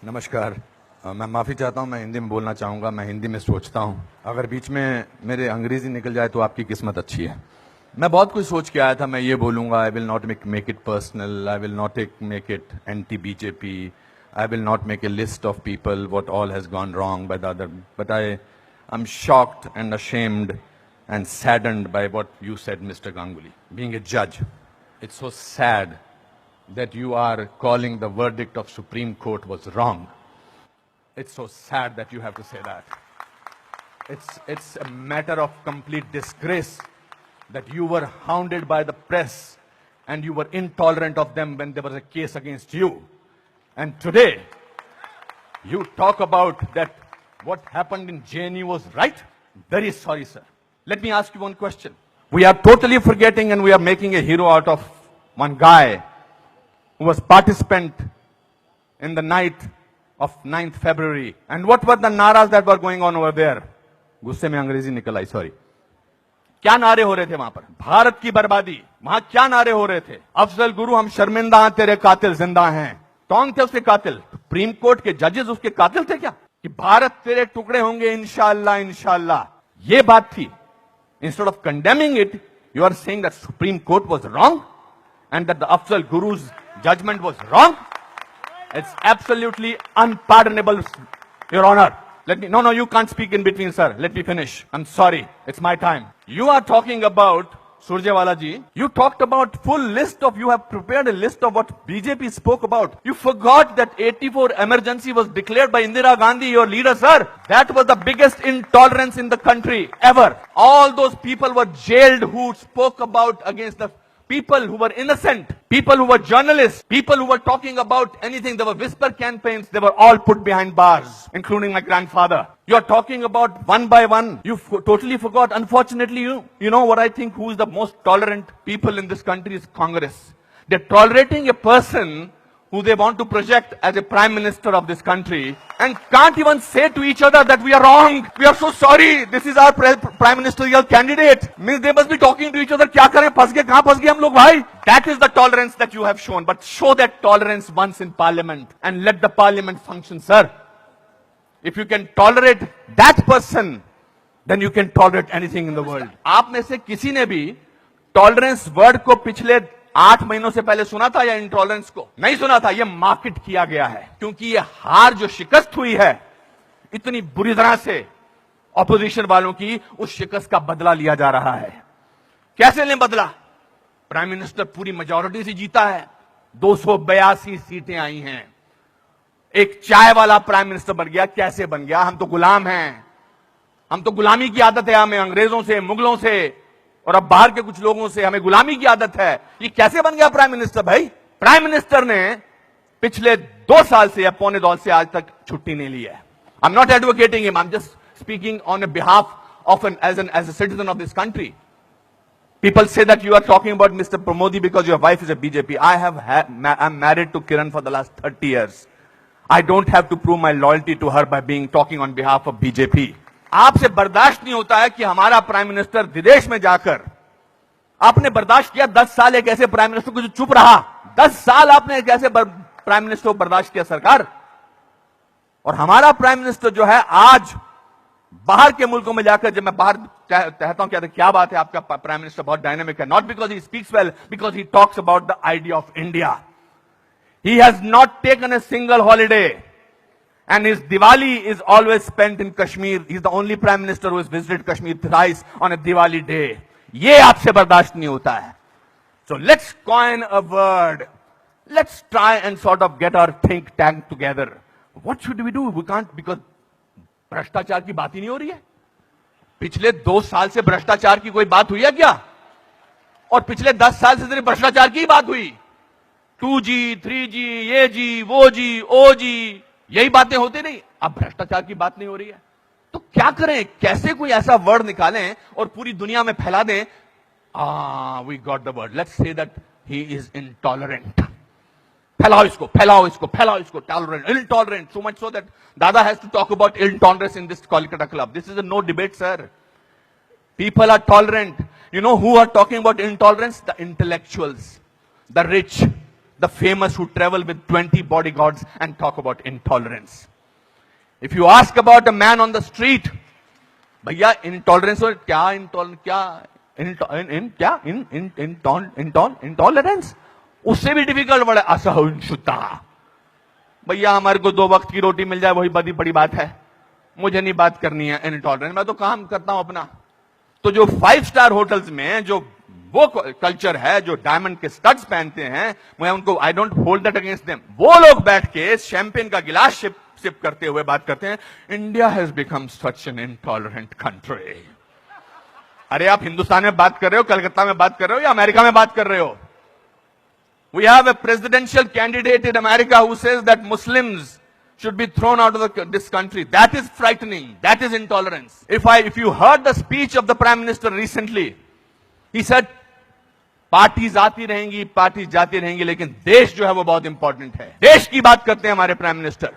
नमस्कार। मैं माफ़ी चाहता हूँ, मैं हिंदी में बोलना चाहूँगा। मैं हिंदी में सोचता हूँ, अगर बीच में मेरे अंग्रेज़ी निकल जाए तो आपकी किस्मत अच्छी है। मैं बहुत कुछ सोच के आया था, मैं ये बोलूँगा, I will not make it personal, I will not make it anti BJP, I will not make a list of people what all has gone wrong by the other, but I am shocked and ashamed and saddened by what you said, Mr. Ganguly. Being a judge, it's so sad that you are calling the verdict of Supreme Court was wrong. It's so sad that you have to say that. It's a matter of complete disgrace that you were hounded by the press and you were intolerant of them when there was a case against you. And today, you talk about that what happened in JNU was right? Very sorry, sir. Let me ask you one question. We are totally forgetting and we are making a hero out of one guy who was participant in the night of 9th February. And what were the naras that were going on over there? गुस्से में अंग्रेजी निकल आई, sorry. क्या नारे हो रहे थे वहां पर? भारत की बर्बादी। वहां क्या नारे हो रहे थे? अफजल गुरु हम शर्मिंदा हैं, तेरे कातिल जिंदा हैं। कौन थे उसके कातिल? सुप्रीम कोर्ट के जजेस उसके कातिल थे क्या? कि भारत तेरे टुकड़े होंगे इंशाअल्लाह इंशाअल्लाह, ये बात थी। Instead of condemning it, you are saying that Supreme Court was wrong and that the Afzal Guru's judgment was wrong. It's absolutely unpardonable, Your Honor. No, you can't speak in between, sir. Let me finish. I'm sorry. It's my time. You are talking about, Surjewala ji, you talked about you have prepared a list of what BJP spoke about. You forgot that 84 emergency was declared by Indira Gandhi, your leader, sir. That was the biggest intolerance in the country ever. All those people were jailed who spoke about against the people who were innocent, people who were journalists, people who were talking about anything. There were whisper campaigns. They were all put behind bars, including my grandfather. You are talking about one by one. You totally forgot. Unfortunately, you know what I think, who is the most tolerant people in this country is Congress. They're tolerating a person who they want to project as a prime minister of this country and can't even say to each other that we are wrong. We are so sorry. This is our prime ministerial candidate. Means they must be talking to each other. क्या करें? फंस गए, कहाँ फंस गए हम लोग भाई? That is the tolerance that you have shown. But show that tolerance once in parliament and let the parliament function, sir. If you can tolerate that person, then you can tolerate anything in the world. आप में से किसी ने भी tolerance word को पिछले 8 महीनों से पहले सुना था या इंटॉलरेंस को? नहीं सुना था। ये मार्केट किया गया है क्योंकि ये हार जो शिकस्त हुई है इतनी बुरी तरह से ऑपोजिशन वालों की, उस शिकस्त का बदला लिया जा रहा है। कैसे लें बदला? प्राइम मिनिस्टर पूरी मेजॉरिटी से जीता है, 282 सीटें आई हैं। एक चाय वाला प्राइम मिनिस्टर बन गया। कैसे बन गया? हम तो गुलाम हैं, हम तो गुलामी की आदत है, हमें अंग्रेजों से, मुगलों से और अब बाहर के कुछ लोगों से हमें गुलामी की आदत है। ये कैसे बन गया प्राइम मिनिस्टर भाई? प्राइम मिनिस्टर ने पिछले 2 साल से या पौने 2 से आज तक छुट्टी नहीं ली है। I am not advocating him, I am just speaking on behalf of as a citizen of this country. People say that you are talking about Mr. Pramodi because your wife is a BJP. I'm married to Kiran for the last 30 years. I don't have to prove my loyalty to her by talking on behalf of BJP. आपसे बर्दाश्त नहीं होता है कि हमारा prime minister विदेश में जाकर, आपने बर्दाश्त किया 10 साल एक ऐसे प्राइम मिनिस्टर को जो चुप रहा। 10 साल आपने एक ऐसे प्राइम मिनिस्टर को बर्दाश्त किया सरकार, और हमारा प्राइम मिनिस्टर जो है आज बाहर के मुल्कों में जाकर, जब मैं बाहर कहता हूं क्या बात है आपका प्राइम मिनिस्टर बहुत डायनामिक है, not because he speaks well, because he talks about the idea of India. He has not taken a single holiday and his Diwali is always spent in Kashmir. He is the only prime minister who has visited Kashmir thrice on a Diwali day. ये आपसे बर्दाश्त नहीं होता है. So let's coin a word. Let's try and sort of get our think tank together. What should we do? We can't, because भ्रष्टाचार की बात ही नहीं हो रही है. पिछले 2 साल से भ्रष्टाचार की कोई बात हुई है क्या? और पिछले 10 साल से सिर्फ भ्रष्टाचार की बात हुई. 2G, 3G, ये जी, वो जी, ओ जी, यही बातें होती नहीं. अब भ्रष्टाचार की बात नहीं हो रही है तो क्या करें? कैसे कोई ऐसा वर्ड निकालें और पूरी दुनिया में फैला दें? We got the word. Let's say that he is intolerant. फैलाओ इसको, फैलाओ इसको, फैलाओ इसको. Tolerant, intolerant, so much so that Dada has to talk about intolerance in this Kolkata club. This is a no debate, sir. People are tolerant. You know who are talking about intolerance? The intellectuals, the rich, the famous who travel with 20 bodyguards and talk about intolerance. If you ask about a man on the street, भैया intolerance और क्या intolerance उससे भी difficult word है असहिष्णुता। भैया हमारे को 2 वक्त की रोटी मिल जाए वही बड़ी बात है, मुझे नहीं बात करनी है इनटॉलरेंस, मैं तो काम करता हूं अपना। तो जो 5 स्टार होटल्स में जो वो कल्चर है, जो डायमंड के स्टड्स पहनते हैं, मैं उनको I don't hold that against them, वो लोग बैठ के शैंपेन का गिलास सिप करते हुए बात करते हैं, India has become such an intolerant country. अरे आप हिंदुस्तान में बात कर रहे हो, कलकत्ता में बात कर रहे हो या अमेरिका में बात कर रहे हो? We have a presidential candidate in America who says that Muslims should be thrown out of this country. That is frightening. That is intolerance. If you heard the speech of the Prime Minister recently, he said, parties आती रहेंगी, parties जाती रहेंगी, लेकिन देश जो है वो बहुत इंपॉर्टेंट है। देश की बात करते हैं हमारे प्राइम मिनिस्टर,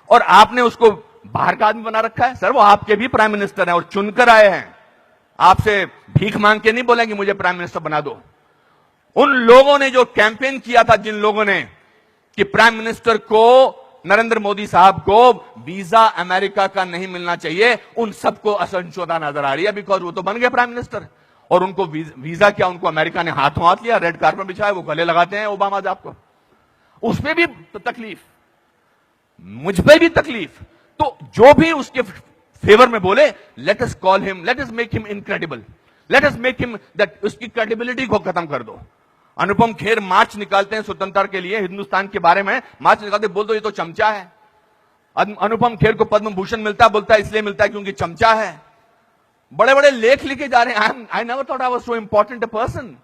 और आपने उसको बाहर का आदमी बना रखा है। सर वो आपके भी प्राइम मिनिस्टर हैं और चुनकर आए हैं, आपसे भीख मांग के नहीं बोलेंगे मुझे प्राइम मिनिस्टर बना दो। उन लोगों ने जो कैंपेन किया था, जिन लोगों ने कि प्राइम मिनिस्टर को, नरेंद्र मोदी साहब को वीजा अमेरिका का नहीं मिलना चाहिए, उन सबको असहिष्णुता नजर आ रही है, बिकॉज वो तो बन गए प्राइम मिनिस्टर। और उनको वीजा क्या, उनको अमेरिका ने हाथों हाथ लिया, रेड कार्पेट बिछाया, वो गले लगाते हैं ओबामा साहब को, उस पर भी तो तकलीफ, मुझ पर भी तकलीफ। तो जो भी उसके फेवर में बोले, let us call him, let us make him incredible, let us make him that, उसकी क्रेडिबिलिटी को खत्म कर दो। अनुपम खेर मार्च निकालते हैं स्वतंत्रता के लिए, हिंदुस्तान के बारे में मार्च निकालते, बोल दो ये तो चमचा है। अनुपम खेर को पद्म भूषण मिलता है, बोलता है इसलिए मिलता है क्योंकि चमचा है। बड़े बड़े लेख लिखे जा रहे हैं, I never thought I was so important a person.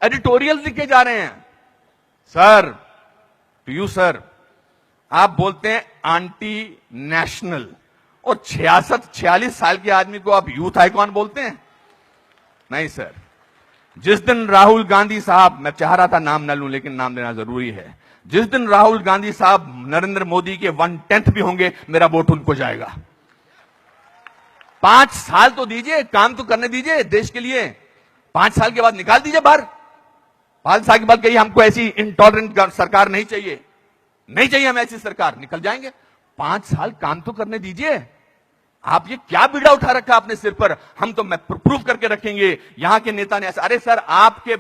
Editorial लिखे जा रहे हैं। सर, टू यू सर, आप बोलते हैं आंटी नेशनल, और 46 साल के आदमी को आप यूथ आइकॉन बोलते हैं? नहीं सर। जिस दिन राहुल गांधी साहब, मैं चाह रहा था नाम न लूं लेकिन नाम देना जरूरी है, जिस दिन राहुल गांधी साहब नरेंद्र मोदी के 1/10 भी होंगे, मेरा वोट उनको जाएगा। 5 साल तो दीजिए, काम तो करने दीजिए देश के लिए। 5 साल के बाद निकाल दीजिए बाहर। 5 साल के बाद कहिए हमको ऐसी इंटॉलरेंट सरकार नहीं चाहिए, नहीं चाहिए हमें ऐसी सरकार, निकल जाएंगे। 5 साल काम तो करने दीजिए। आप ये क्या बीड़ा उठा रखा अपने सिर पर, हम तो मैं प्रूव करके रखेंगे, यहां के नेता ने ऐसा। अरे सर, आपके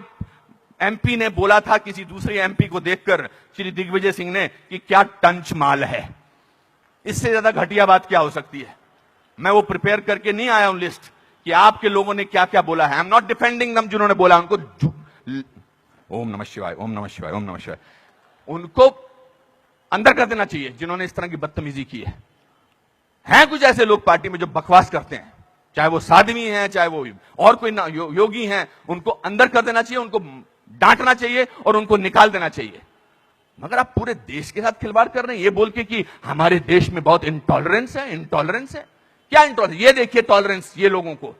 एमपी ने बोला था किसी दूसरे एमपी को देखकर, श्री दिग्विजय सिंह ने, कि क्या टंच माल है। इससे ज्यादा घटिया बात क्या हो सकती है? मैं वो प्रिपेयर करके नहीं आया हूं लिस्ट कि आपके लोगों ने क्या क्या बोला है। आई एम नॉट डिफेंडिंग दम, जिन्होंने बोला उनको ओम नमः शिवाय, ओम नमः शिवाय, ओम नमः शिवाय, उनको अंदर कर देना चाहिए जिन्होंने इस तरह की बदतमीजी की है। हैं कुछ ऐसे लोग पार्टी में जो बकवास करते हैं, चाहे वो साध्वी हैं, चाहे वो और कोई योगी हैं, उनको अंदर कर देना चाहिए, उनको डांटना चाहिए और उनको निकाल देना चाहिए। मगर आप पूरे देश के साथ खिलवाड़ कर रहे हैं ये बोल के कि हमारे देश में बहुत इंटॉलरेंस है। इंटॉलरेंस है क्या? इंटॉलरेंस ये देखिए, टॉलरेंस ये लोगों को,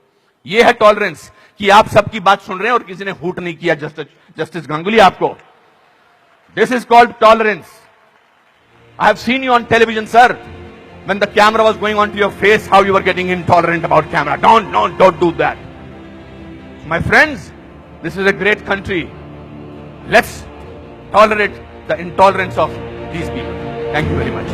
ये है टॉलरेंस कि आप सबकी बात सुन रहे हैं और किसी ने हूट नहीं किया। जस्टिस गांगुली, आपको this is called tolerance. I have seen you on television sir, when the camera was going onto your face, how you were getting intolerant about camera. Don't do that. My friends, this is a great country. Let's tolerate the intolerance of these people. Thank you very much.